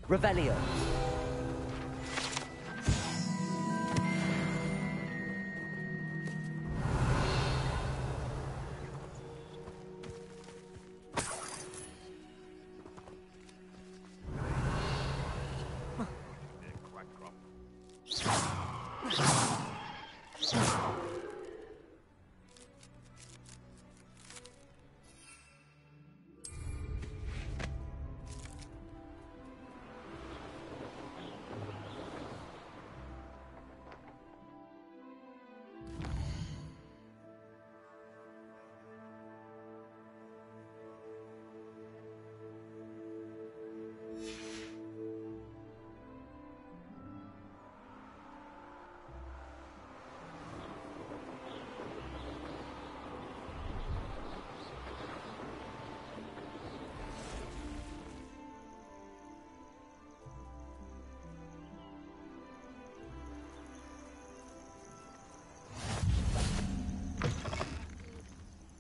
Revelio.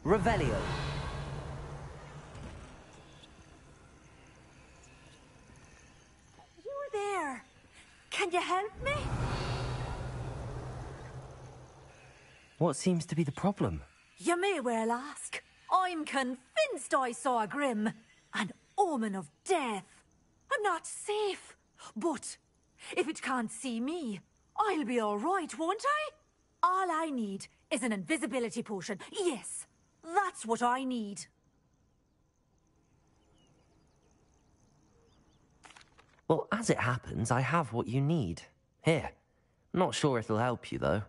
Revelio. You there? Can you help me? What seems to be the problem? You may well ask. I'm convinced I saw a Grim, an omen of death. I'm not safe, but if it can't see me, I'll be all right, won't I? All I need is an invisibility potion. Yes, that's what I need. Well, as it happens, I have what you need. Here. Not sure it'll help you, though.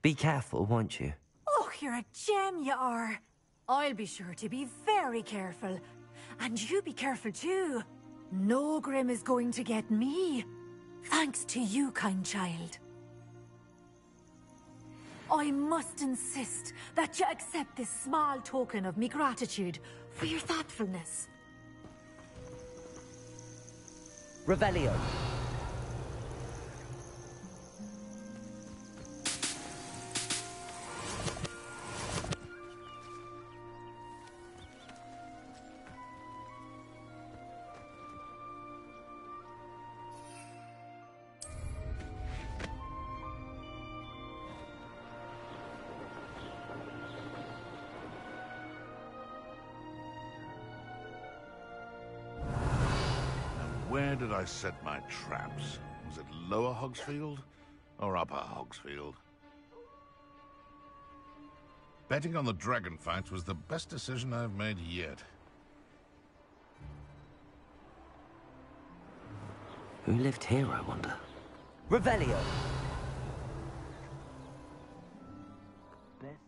Be careful, won't you? Oh, you're a gem, you are. I'll be sure to be very careful. And you be careful, too. No Grim is going to get me. Thanks to you, kind child. I must insist that you accept this small token of me gratitude for your thoughtfulness. Revelio. Where did I set my traps? Was it Lower Hogsfield or Upper Hogsfield? Betting on the dragon fights was the best decision I've made yet. Who lived here, I wonder? Revelio.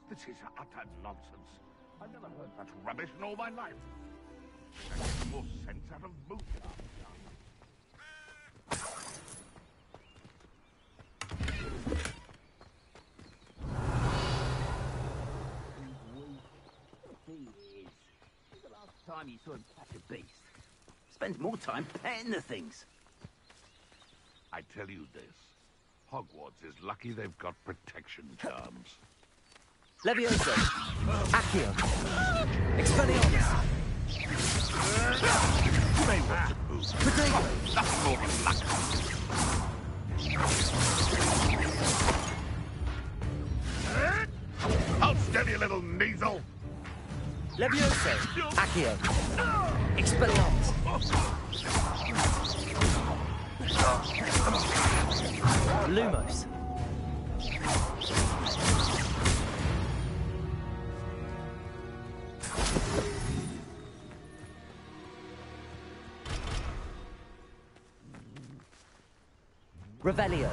This is utter nonsense. I've never heard such rubbish in all my life. I get more sense out of moving. Time you saw him catch a beast. Spends more time petting the things. I tell you this, Hogwarts is lucky they've got protection charms. Levioso. Accio. Expelliarmus. You may want to move. Potato. Nothing more than luck. I'll stab you, little Kneasel. Levioso. Accio. Expelliarmus. Lumos. Revelio.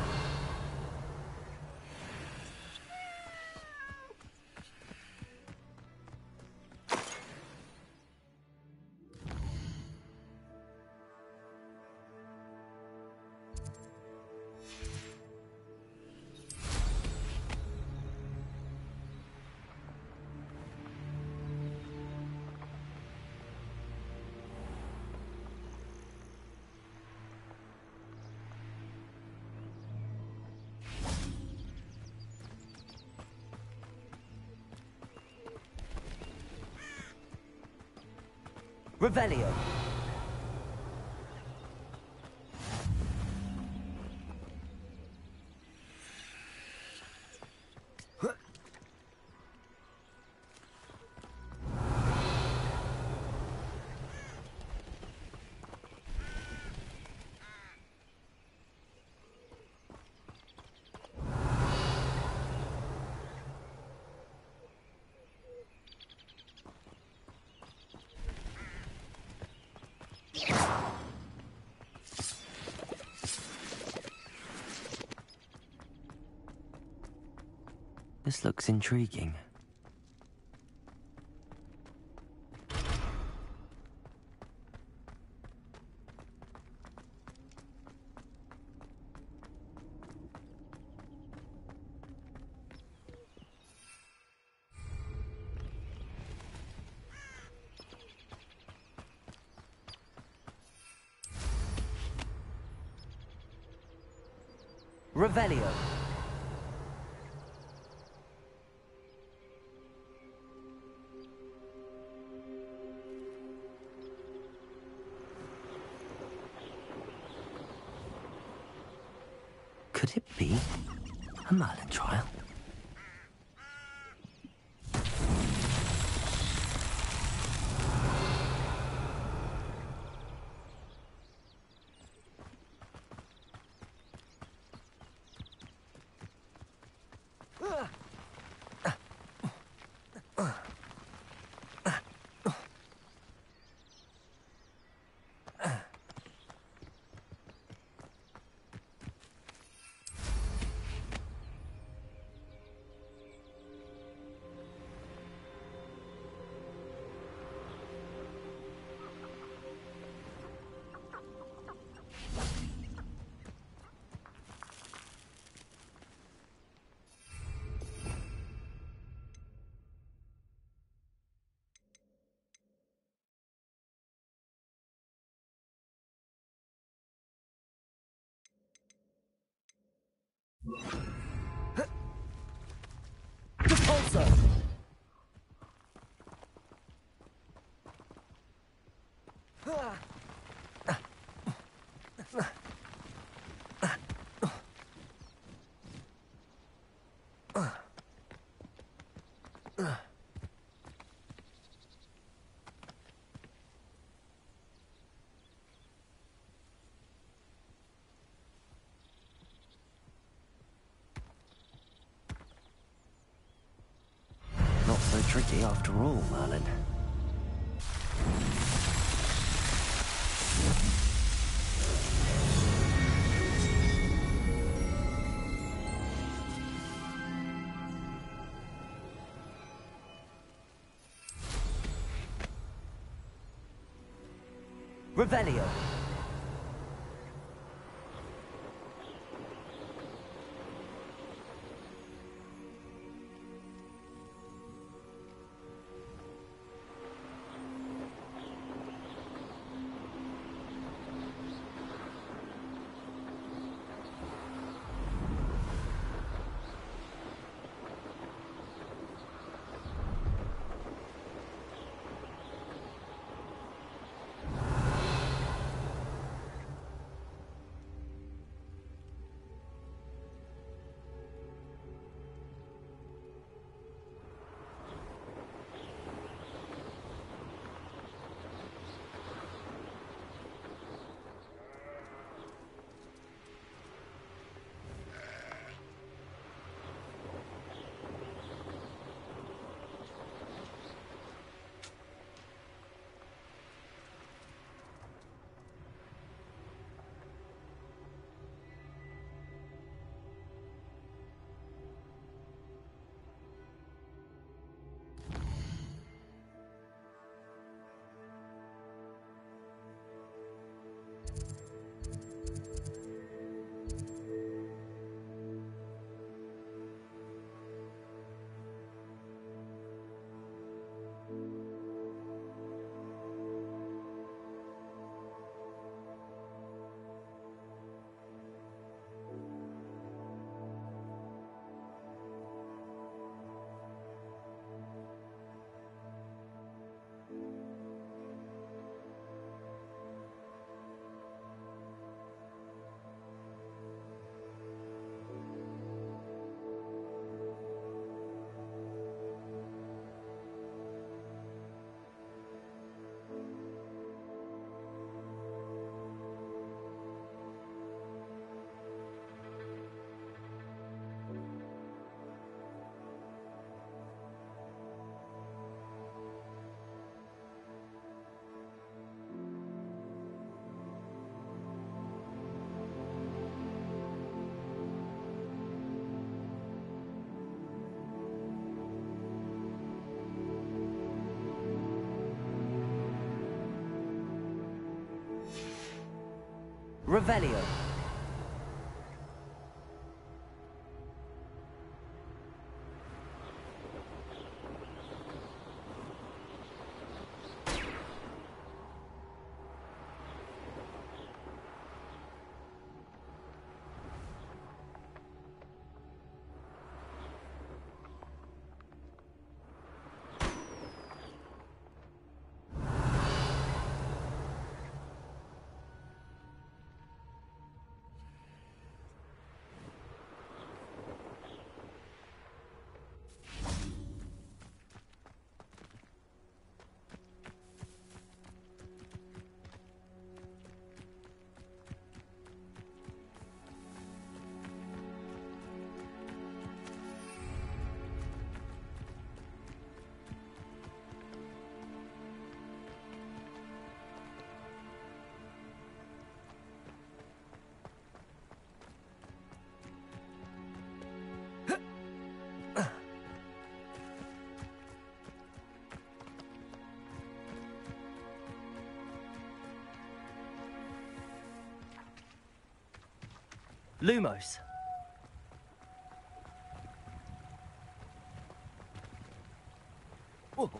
Revelio. This looks intriguing. Revelio. Could it be a Merlin trial? Repulsor! Not so tricky after all, Merlin. Revelio. Revelio. Lumos. Whoa.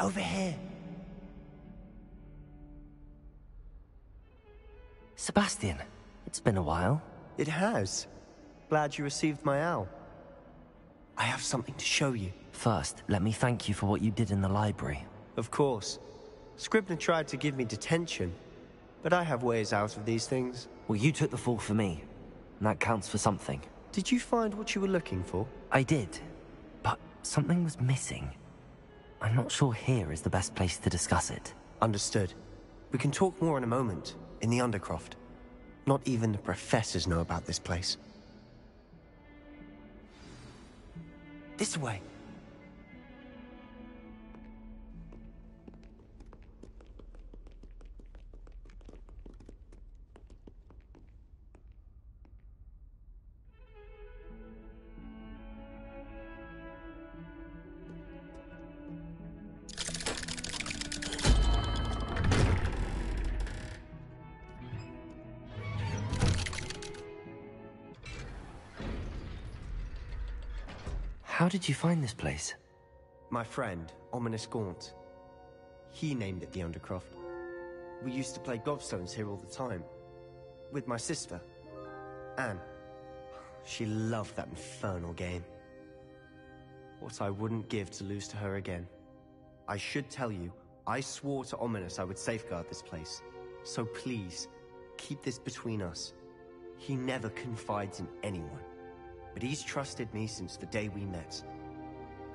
Over here. Sebastian, it's been a while. It has. Glad you received my owl. I have something to show you. First, let me thank you for what you did in the library. Of course. Scribner tried to give me detention, but I have ways out of these things. Well, you took the fall for me, and that counts for something. Did you find what you were looking for? I did, but something was missing. I'm not sure here is the best place to discuss it. Understood. We can talk more in a moment, in the Undercroft. Not even the professors know about this place. This way. How did you find this place? My friend, Ominous Gaunt. He named it the Undercroft. We used to play gobstones here all the time. With my sister, Anne. She loved that infernal game. What I wouldn't give to lose to her again. I should tell you, I swore to Ominous I would safeguard this place. So please, keep this between us. He never confides in anyone. But he's trusted me since the day we met.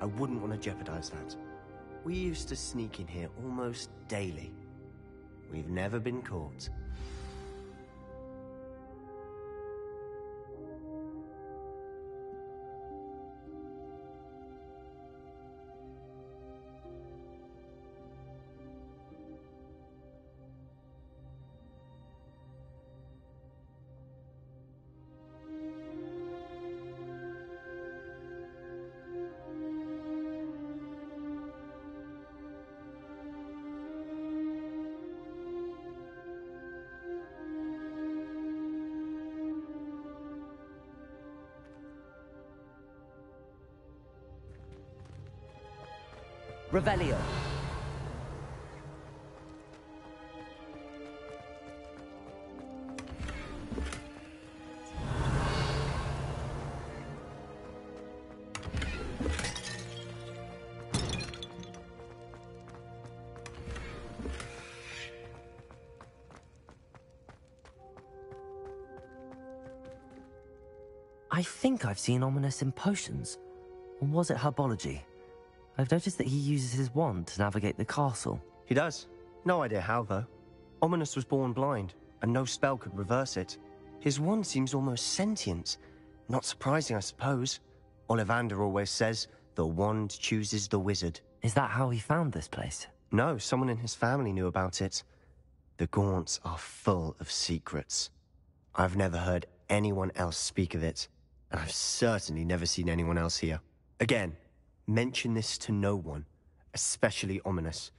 I wouldn't want to jeopardize that. We used to sneak in here almost daily. We've never been caught. Revelio. I think I've seen Ominous in potions. Or was it herbology? I've noticed that he uses his wand to navigate the castle. He does. No idea how, though. Ominous was born blind, and no spell could reverse it. His wand seems almost sentient. Not surprising, I suppose. Ollivander always says, the wand chooses the wizard. Is that how he found this place? No, someone in his family knew about it. The Gaunts are full of secrets. I've never heard anyone else speak of it, and I've certainly never seen anyone else here. Again, mention this to no one, especially Ominous.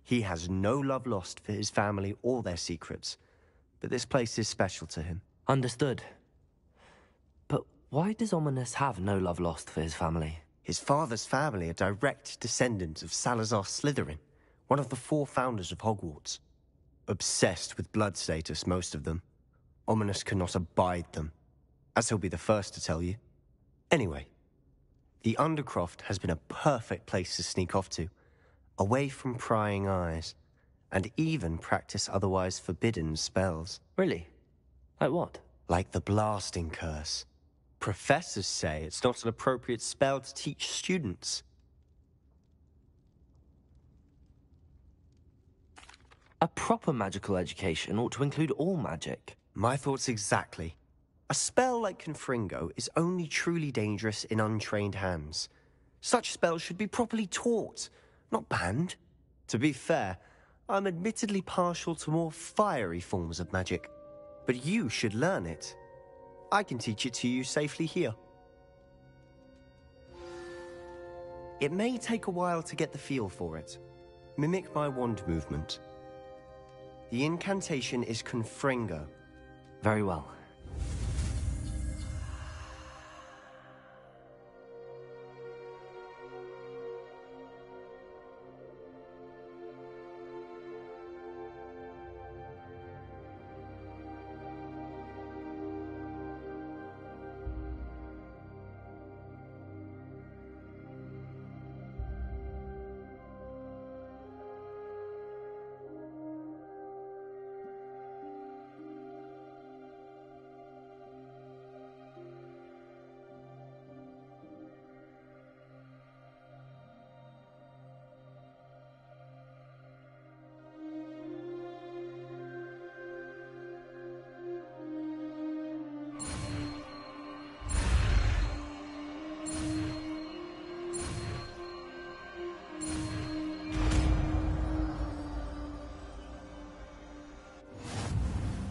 He has no love lost for his family or their secrets, but this place is special to him. Understood. But why does Ominous have no love lost for his family? His father's family are direct descendants of Salazar Slytherin, one of the 4 founders of Hogwarts. Obsessed with blood status, most of them. Ominous cannot abide them, as he'll be the first to tell you. Anyway, the Undercroft has been a perfect place to sneak off to, away from prying eyes, and even practice otherwise forbidden spells. Really? Like what? Like the blasting curse. Professors say it's not an appropriate spell to teach students. A proper magical education ought to include all magic. My thoughts exactly. A spell like Confringo is only truly dangerous in untrained hands. Such spells should be properly taught, not banned. To be fair, I'm admittedly partial to more fiery forms of magic, but you should learn it. I can teach it to you safely here. It may take a while to get the feel for it. Mimic my wand movement. The incantation is Confringo. Very well.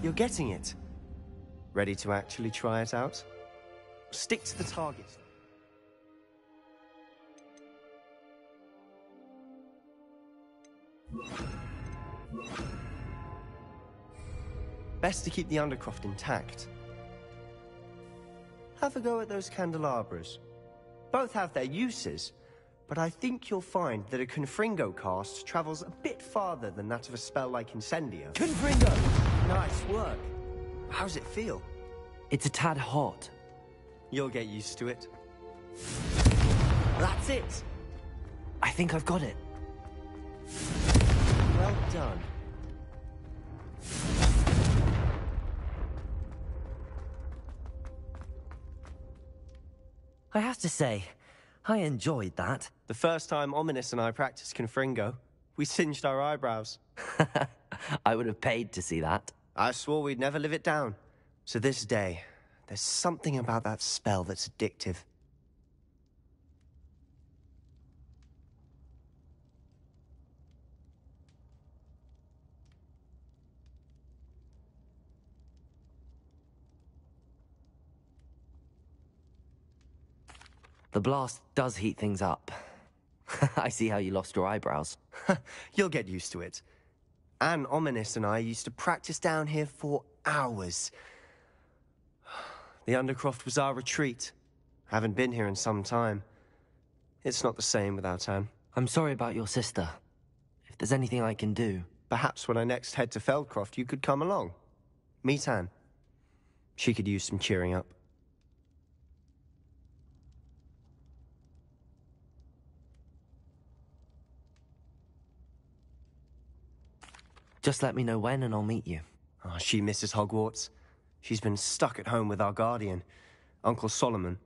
You're getting it. Ready to actually try it out? Stick to the target. Best to keep the Undercroft intact. Have a go at those candelabras. Both have their uses, but I think you'll find that a Confringo cast travels a bit farther than that of a spell like Incendio. Confringo! Nice work. How's it feel? It's a tad hot. You'll get used to it. That's it! I think I've got it. Well done. I have to say, I enjoyed that. The first time Ominous and I practiced Confringo, we singed our eyebrows. I would have paid to see that. I swore we'd never live it down. So this day, there's something about that spell that's addictive. The blast does heat things up. I see how you lost your eyebrows. You'll get used to it. Anne, Ominous and I used to practice down here for hours. The Undercroft was our retreat. Haven't been here in some time. It's not the same without Anne. I'm sorry about your sister. If there's anything I can do... Perhaps when I next head to Feldcroft, you could come along. Meet Anne. She could use some cheering up. Just let me know when and I'll meet you. Oh, she misses Hogwarts. She's been stuck at home with our guardian, Uncle Solomon.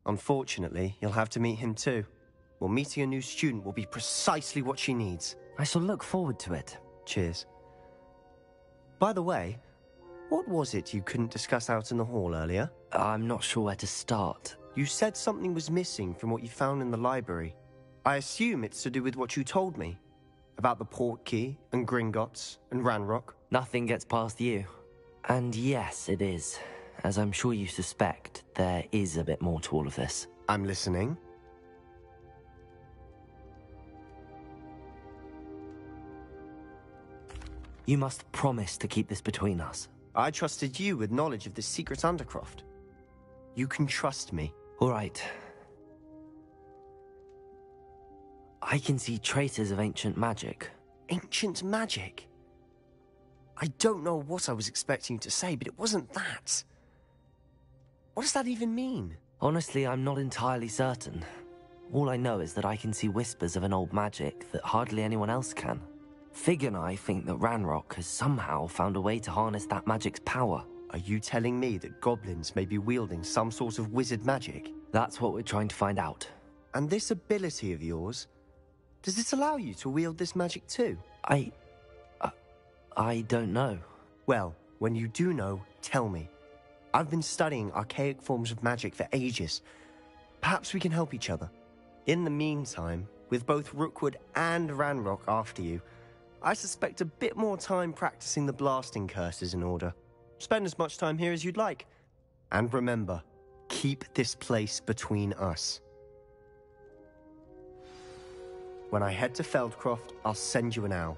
Unfortunately, you'll have to meet him too. Well, meeting a new student will be precisely what she needs. I shall look forward to it. Cheers. By the way, what was it you couldn't discuss out in the hall earlier? I'm not sure where to start. You said something was missing from what you found in the library. I assume it's to do with what you told me. About the Portkey, and Gringotts, and Ranrock. Nothing gets past you. And yes, it is. As I'm sure you suspect, there is a bit more to all of this. I'm listening. You must promise to keep this between us. I trusted you with knowledge of the secret Undercroft. You can trust me. All right. I can see traces of ancient magic. Ancient magic? I don't know what I was expecting you to say, but it wasn't that. What does that even mean? Honestly, I'm not entirely certain. All I know is that I can see whispers of an old magic that hardly anyone else can. Fig and I think that Ranrock has somehow found a way to harness that magic's power. Are you telling me that goblins may be wielding some sort of wizard magic? That's what we're trying to find out. And this ability of yours, does it allow you to wield this magic too? I don't know. Well, when you do know, tell me. I've been studying archaic forms of magic for ages. Perhaps we can help each other. In the meantime, with both Rookwood and Ranrock after you, I suspect a bit more time practicing the blasting curse is in order. Spend as much time here as you'd like. And remember, keep this place between us. When I head to Feldcroft, I'll send you an owl.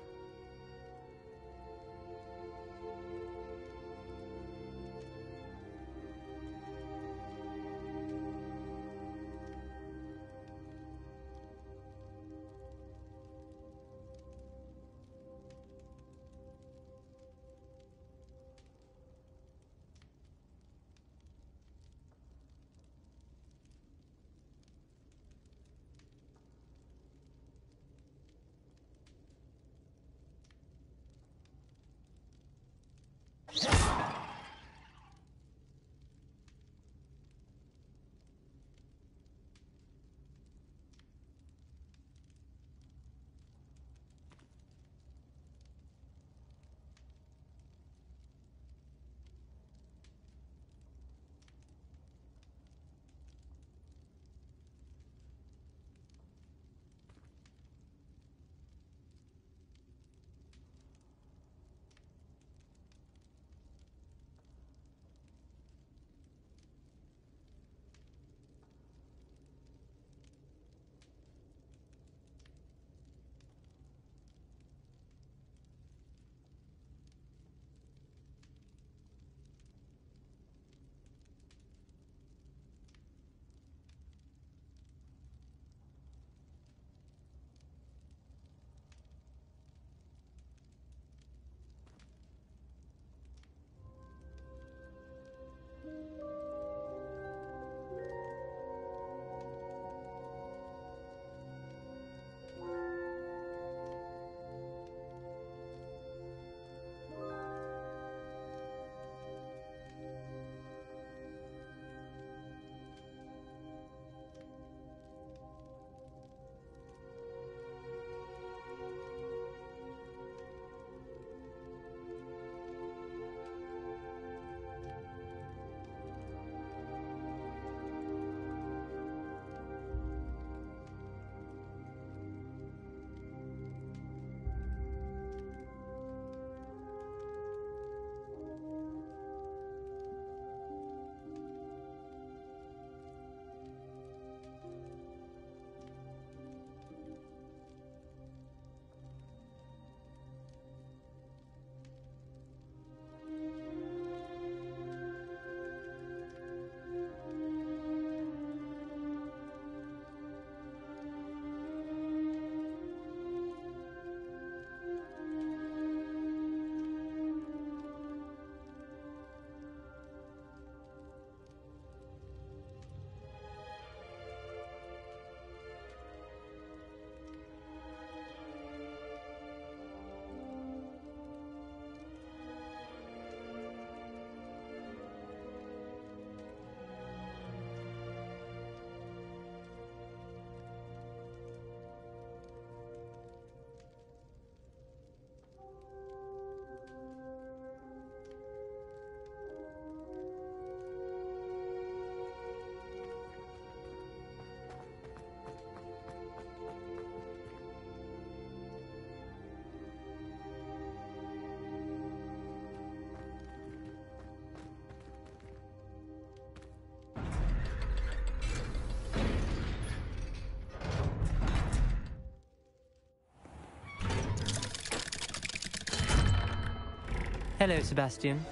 Hello, Sebastian.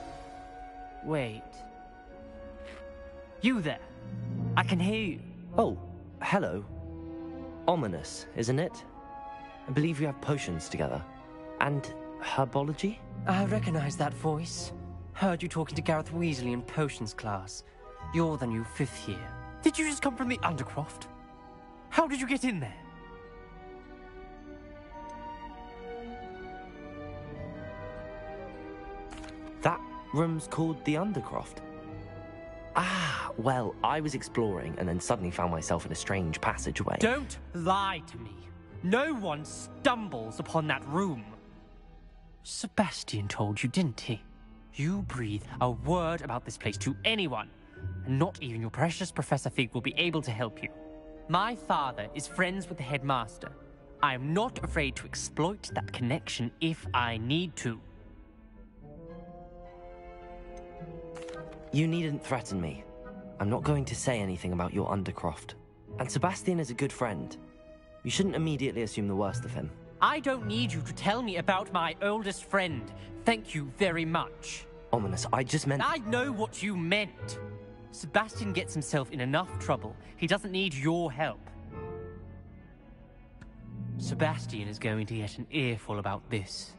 Wait. You there? I can hear you. Oh, hello. Ominous, isn't it? I believe we have potions together. And herbology? I recognize that voice. Heard you talking to Gareth Weasley in potions class. You're the new 5th year. Did you just come from the Undercroft? How did you get in there? That room's called the Undercroft. Ah, well, I was exploring and then suddenly found myself in a strange passageway. Don't lie to me. No one stumbles upon that room. Sebastian told you, didn't he? You breathe a word about this place to anyone, and not even your precious Professor Fig will be able to help you. My father is friends with the headmaster. I am not afraid to exploit that connection if I need to. You needn't threaten me. I'm not going to say anything about your Undercroft. And Sebastian is a good friend. You shouldn't immediately assume the worst of him. I don't need you to tell me about my oldest friend. Thank you very much. Ominous, I just meant... I know what you meant. Sebastian gets himself in enough trouble. He doesn't need your help. Sebastian is going to get an earful about this.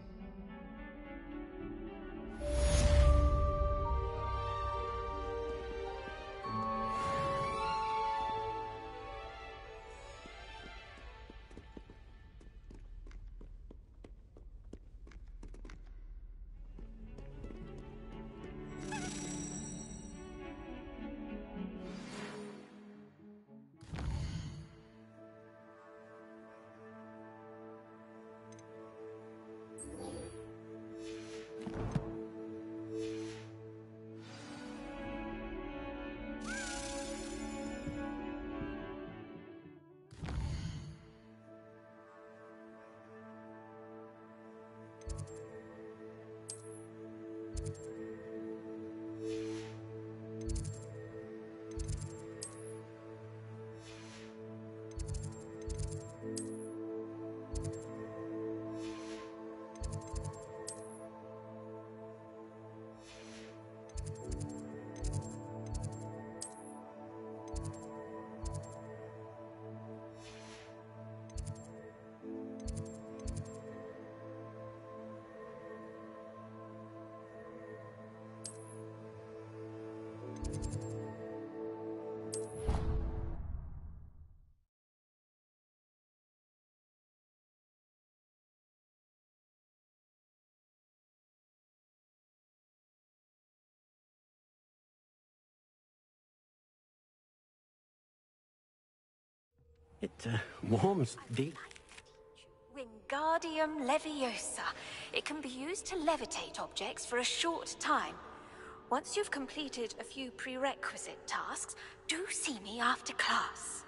It warms the... Wingardium Leviosa. It can be used to levitate objects for a short time. Once you've completed a few prerequisite tasks, do see me after class.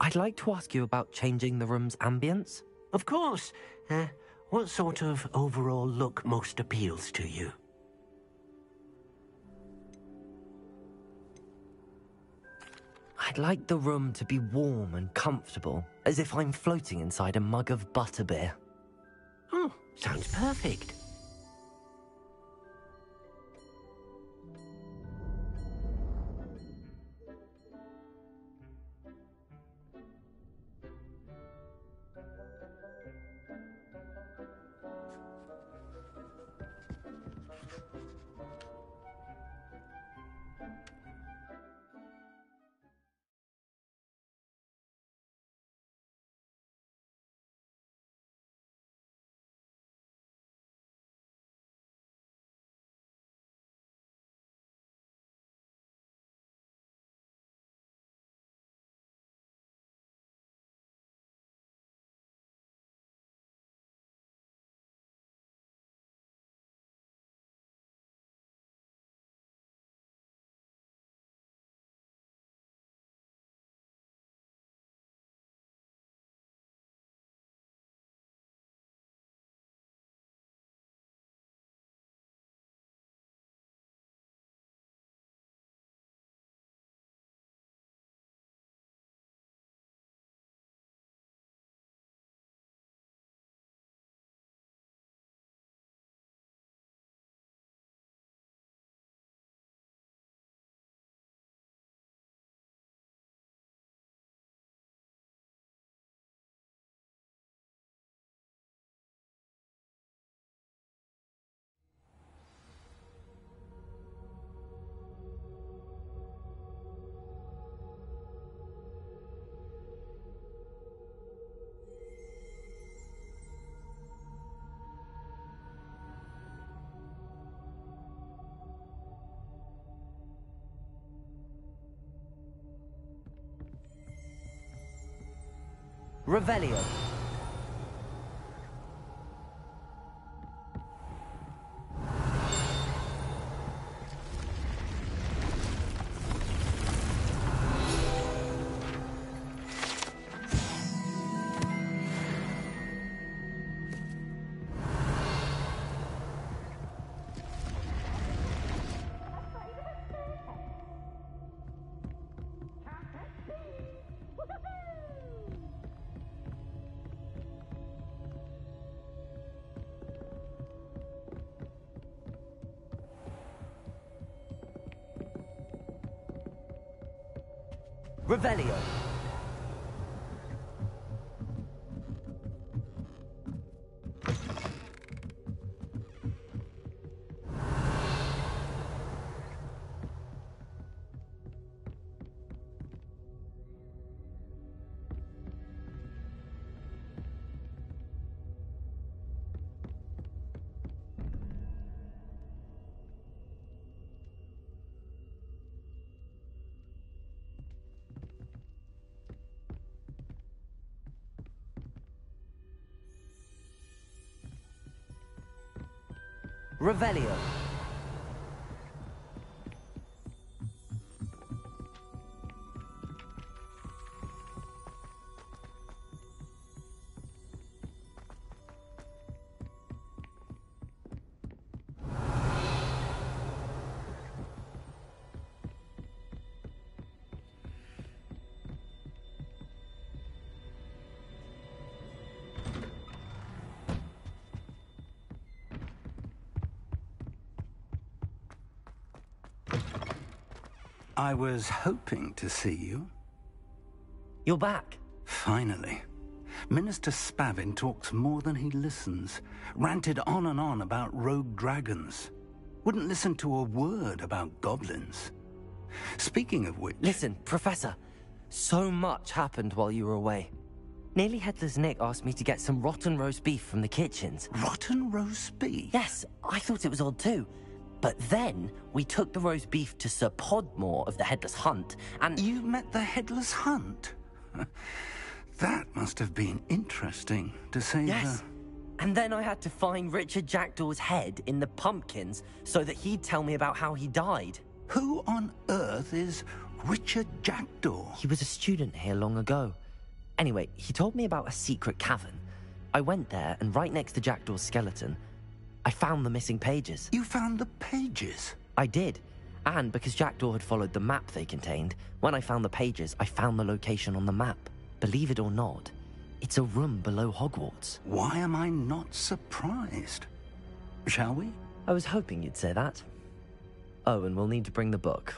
I'd like to ask you about changing the room's ambience. Of course. What sort of overall look most appeals to you? I'd like the room to be warm and comfortable, as if I'm floating inside a mug of butterbeer. Oh, sounds perfect. Revelio. Revelio. Revelio. I was hoping to see you. You're back. Finally. Minister Spavin talks more than he listens. Ranted on and on about rogue dragons. Wouldn't listen to a word about goblins. Speaking of which... Listen, Professor. So much happened while you were away. Nearly Headless Nick asked me to get some rotten roast beef from the kitchens. Rotten roast beef? Yes, I thought it was odd too. But then, we took the roast beef to Sir Podmore of the Headless Hunt, and... You met the Headless Hunt? That must have been interesting, to say Yes. And then I had to find Richard Jackdaw's head in the pumpkins so that he'd tell me about how he died. Who on earth is Richard Jackdaw? He was a student here long ago. Anyway, he told me about a secret cavern. I went there, and right next to Jackdaw's skeleton, I found the missing pages. You found the pages? I did. And because Jackdaw had followed the map they contained, when I found the pages, I found the location on the map. Believe it or not, it's a room below Hogwarts. Why am I not surprised? Shall we? I was hoping you'd say that. Oh, and we'll need to bring the book.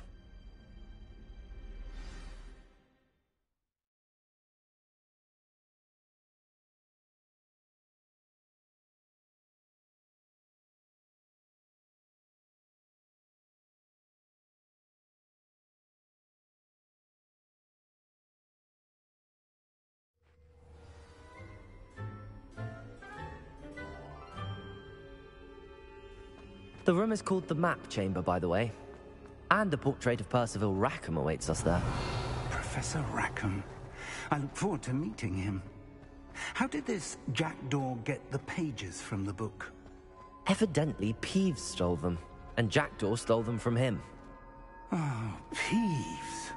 The room is called the Map Chamber, by the way. And a portrait of Percival Rackham awaits us there. Professor Rackham. I look forward to meeting him. How did this Jackdaw get the pages from the book? Evidently, Peeves stole them, and Jackdaw stole them from him. Oh, Peeves.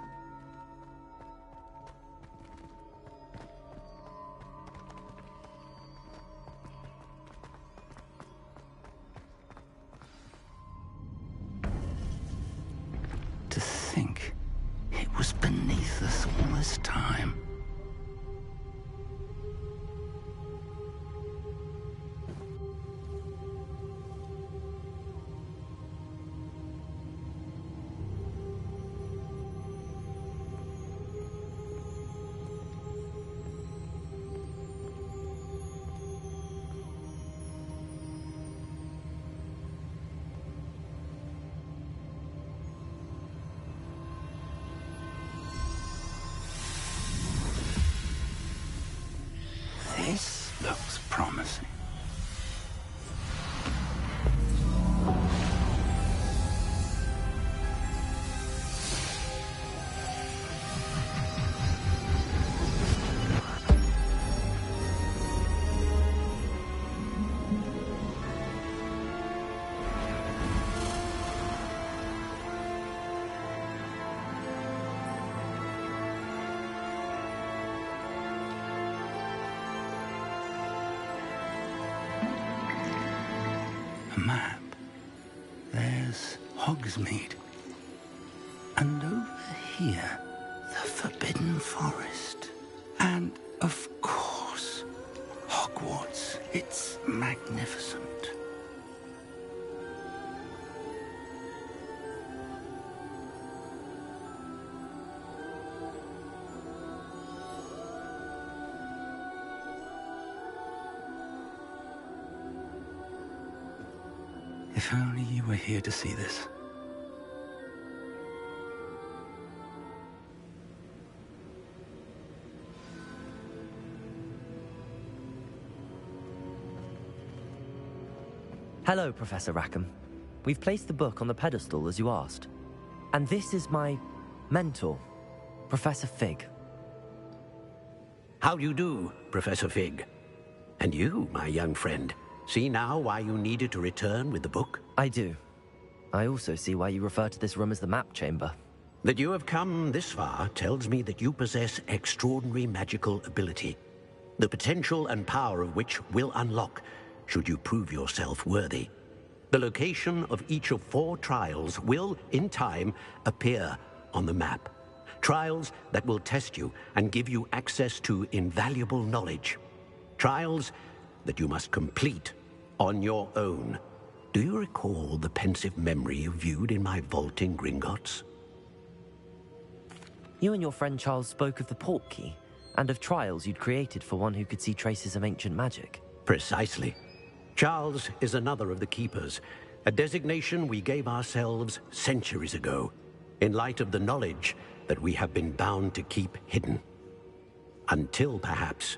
To think it was beneath us all this time. This looks promising. A map. There's Hogsmeade. And over here, the Forbidden Forest. And, of course, Hogwarts. It's magnificent. If only you were here to see this. Hello, Professor Rackham. We've placed the book on the pedestal as you asked. And this is my mentor, Professor Fig. How do you do, Professor Fig? And you, my young friend, see now why you needed to return with the book? I do. I also see why you refer to this room as the Map Chamber. That you have come this far tells me that you possess extraordinary magical ability, the potential and power of which will unlock should you prove yourself worthy. The location of each of 4 trials will, in time, appear on the map. Trials that will test you and give you access to invaluable knowledge. Trials that you must complete on your own. Do you recall the pensive memory you viewed in my vault in Gringotts? You and your friend Charles spoke of the Portkey, and of trials you'd created for one who could see traces of ancient magic. Precisely. Charles is another of the Keepers, a designation we gave ourselves centuries ago, in light of the knowledge that we have been bound to keep hidden. Until, perhaps,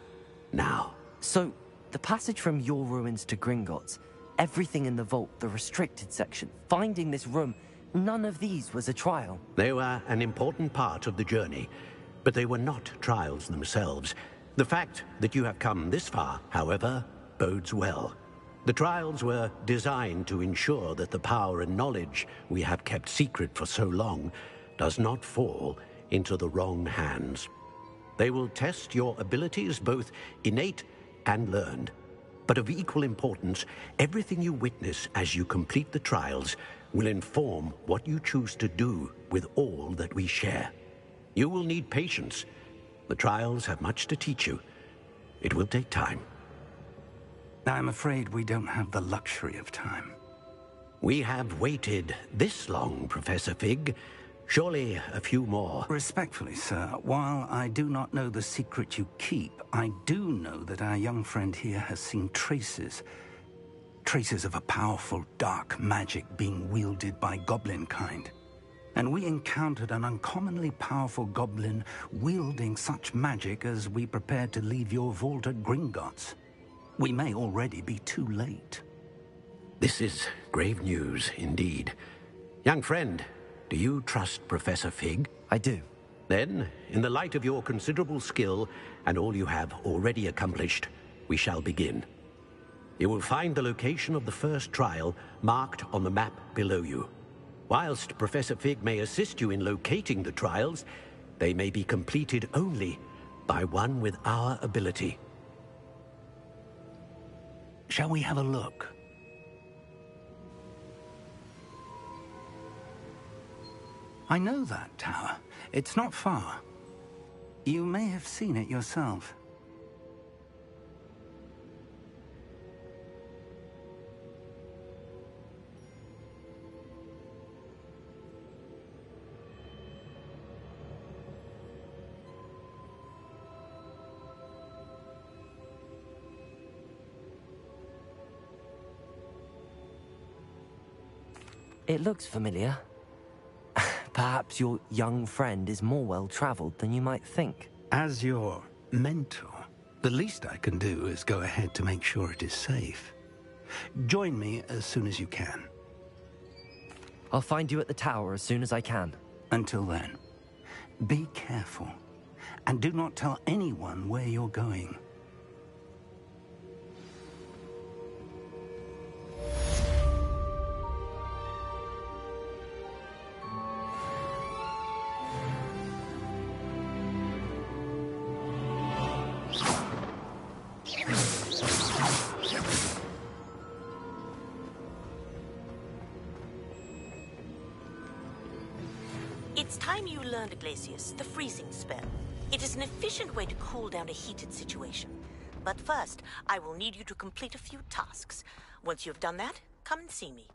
now. So, the passage from your ruins to Gringotts, everything in the vault, the restricted section, finding this room, none of these was a trial. They were an important part of the journey, but they were not trials themselves. The fact that you have come this far, however, bodes well. The trials were designed to ensure that the power and knowledge we have kept secret for so long does not fall into the wrong hands. They will test your abilities, both innate and learned. But of equal importance, everything you witness as you complete the trials will inform what you choose to do with all that we share. You will need patience. The trials have much to teach you. It will take time. I'm afraid we don't have the luxury of time. We have waited this long, Professor Fig. Surely a few more. Respectfully, sir, while I do not know the secret you keep, I do know that our young friend here has seen traces of a powerful dark magic being wielded by goblin kind. And we encountered an uncommonly powerful goblin wielding such magic as we prepared to leave your vault at Gringotts. We may already be too late. This is grave news indeed. Young friend, do you trust Professor Fig? I do. Then, in the light of your considerable skill and all you have already accomplished, we shall begin. You will find the location of the first trial marked on the map below you. Whilst Professor Fig may assist you in locating the trials, they may be completed only by one with our ability. Shall we have a look? I know that tower. It's not far. You may have seen it yourself. It looks familiar. Perhaps your young friend is more well-traveled than you might think. As your mentor, the least I can do is go ahead to make sure it is safe. Join me as soon as you can. I'll find you at the tower as soon as I can. Until then, be careful, and do not tell anyone where you're going. It's time you learned, Glacius, the freezing spell. It is an efficient way to cool down a heated situation. But first, I will need you to complete a few tasks. Once you've done that, come and see me.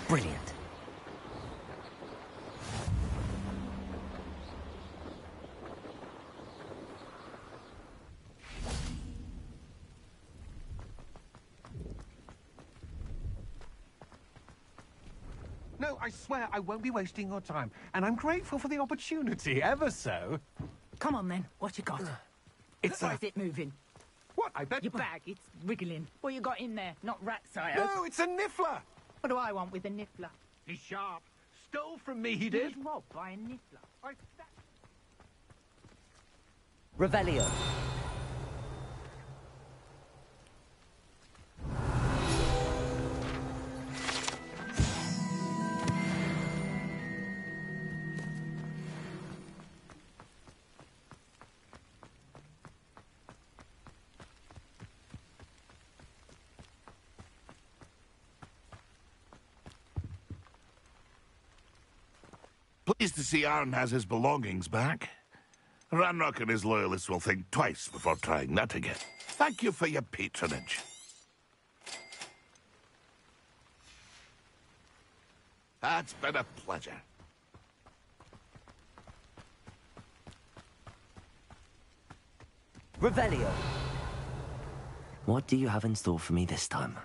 Brilliant. No, I swear I won't be wasting your time. And I'm grateful for the opportunity, ever so. Come on, then. What you got? It's Why is it moving? What? I bet... Your bag, it's wriggling. What you got in there? Not rats, I hope. No, it's a niffler! What do I want with a niffler? He's sharp, stole from me, he did. He was robbed by a niffler. Revelio. Pleased to see Arn has his belongings back. Ranrock and his loyalists will think twice before trying that again. Thank you for your patronage. It's been a pleasure. Revelio. What do you have in store for me this time?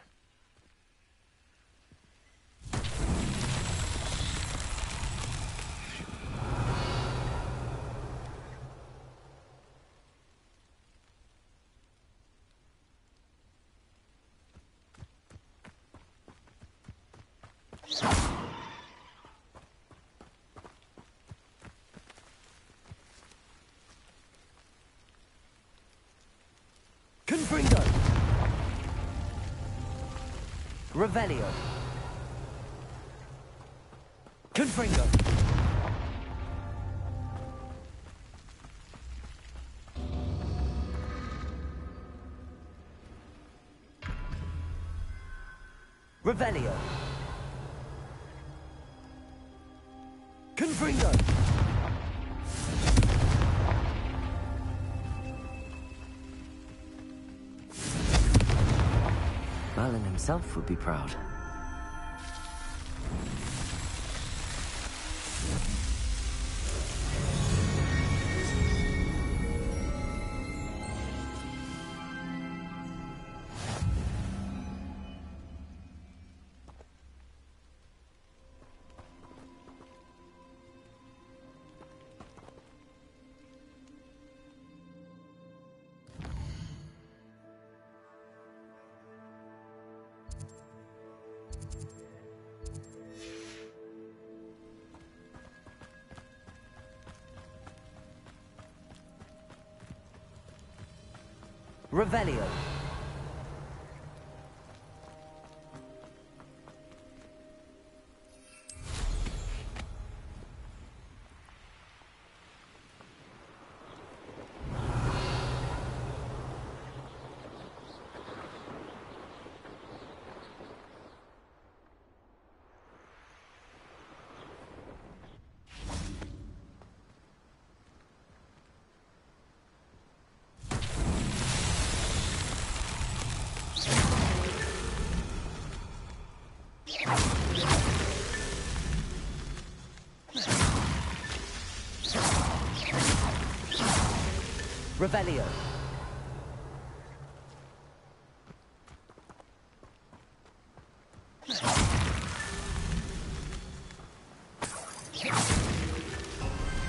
Confringo! Revelio! Confringo! Revelio! Confringo! Merlin himself would be proud. Revelio. Revelio.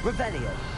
Revelio.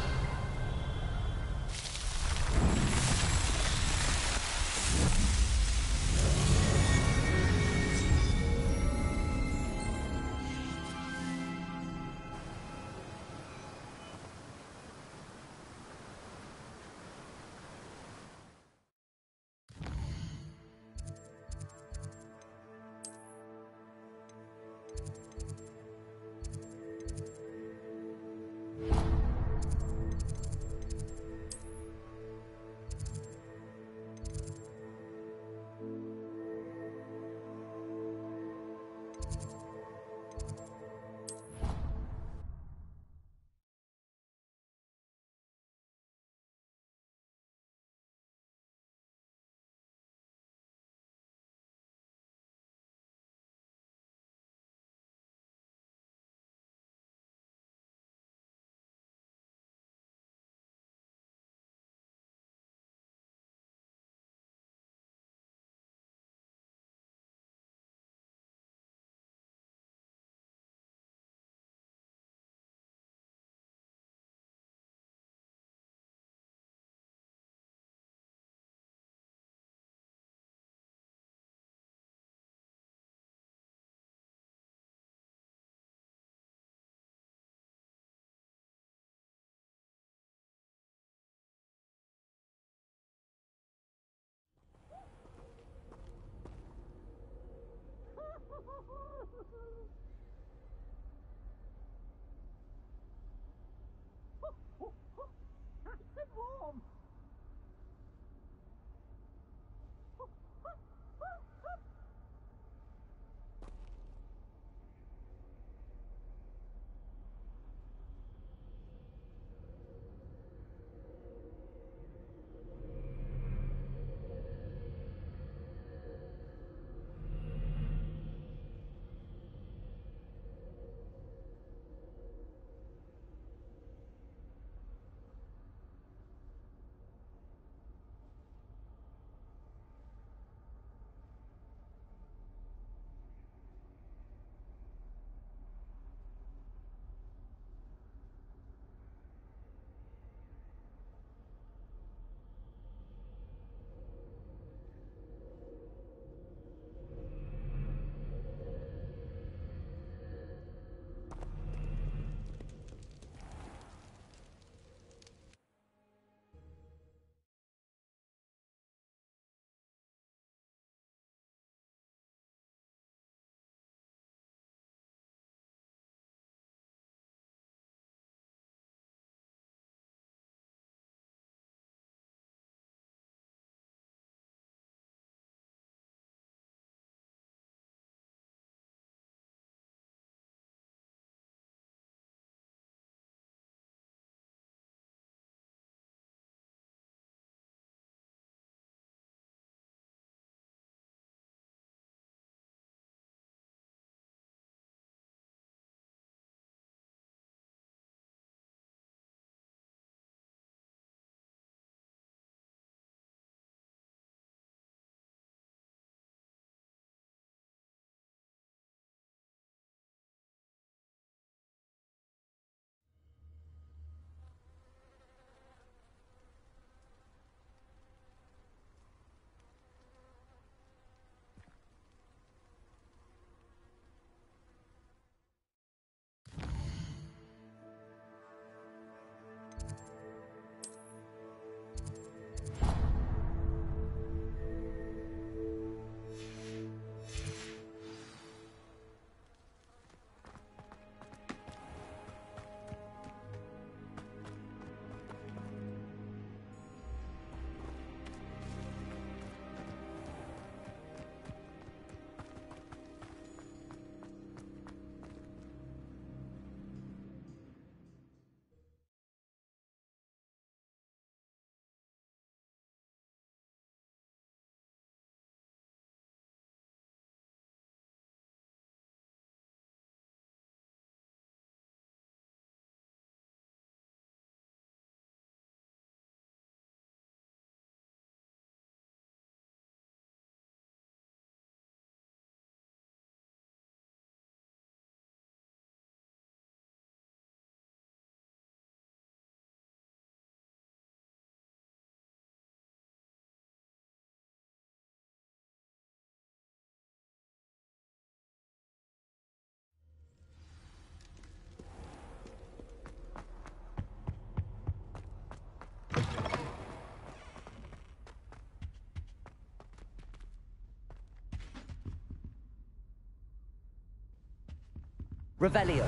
Revelio.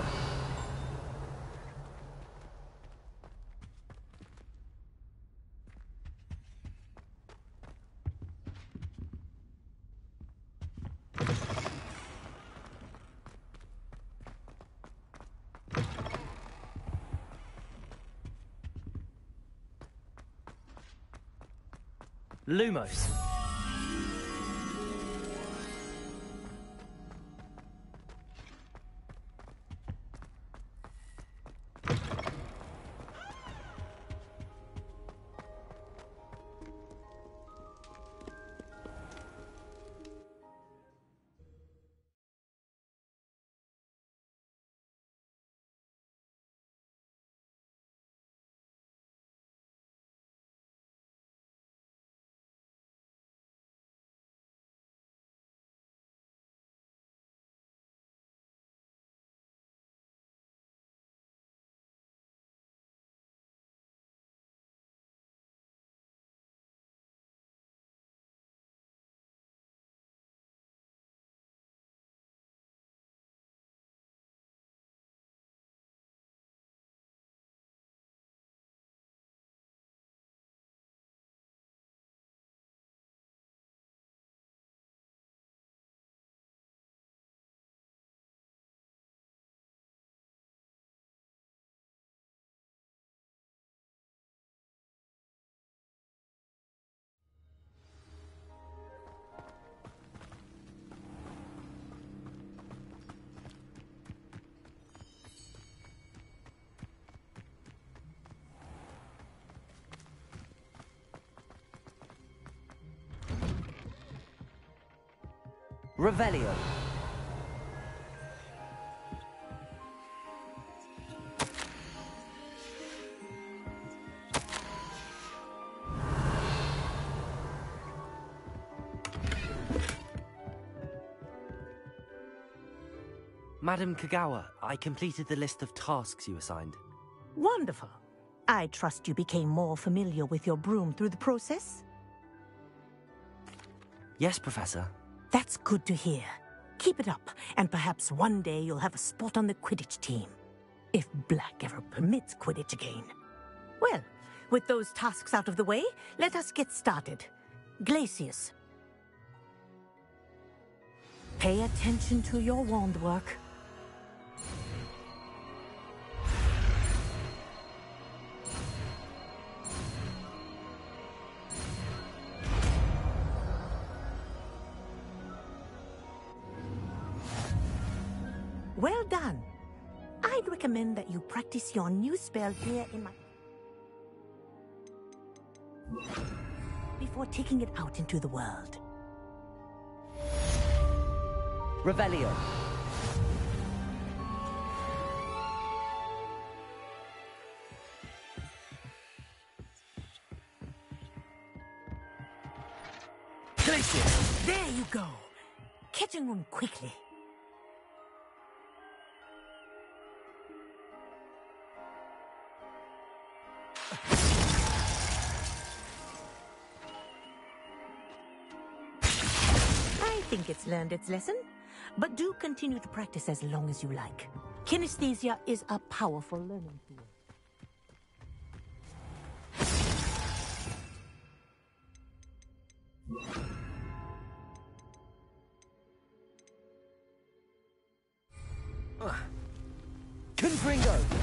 Lumos. Revelio. Madam Kagawa, I completed the list of tasks you assigned. Wonderful. I trust you became more familiar with your broom through the process? Yes, Professor. That's good to hear. Keep it up, and perhaps one day you'll have a spot on the Quidditch team. If Black ever permits Quidditch again. Well, with those tasks out of the way, let us get started. Glacius. Pay attention to your wand work. Well done. I'd recommend that you practice your new spell here in my... before taking it out into the world. Revelio. Glacius! There you go. Catching them quickly. I think it's learned its lesson, but do continue to practice as long as you like. Kinesthesia is a powerful learning tool. Confringo!